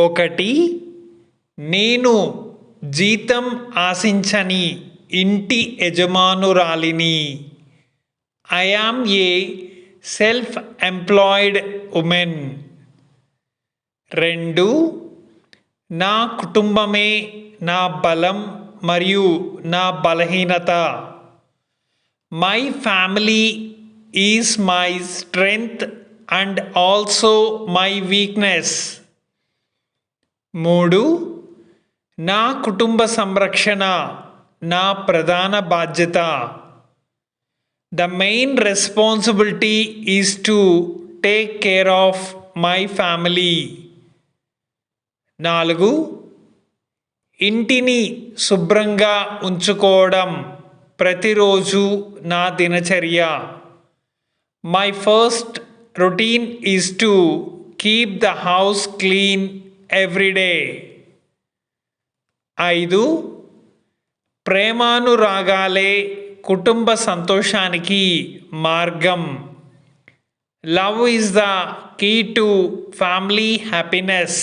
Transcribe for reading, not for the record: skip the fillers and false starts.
ఒకటి, నేను జీతం ఆశించని ఇంటి యజమానురాలిని. I am a self employed women. 2, నా కుటుంబమే నా బలం మరియు నా బలహీనత. My family is my strength and also my weakness. 3, నా కుటుంబ సంరక్షణ నా ప్రధాన బాధ్యత. The main responsibility is to take care of my family. 4, ఇంటిని శుభ్రంగా ఉంచుకోవడం ప్రతిరోజు నా దినచర్య. My first routine is to keep the house clean every day. 5, ప్రేమానురాగాలే కుటుంబ సంతోషానికి మార్గం. Love is the key to family happiness.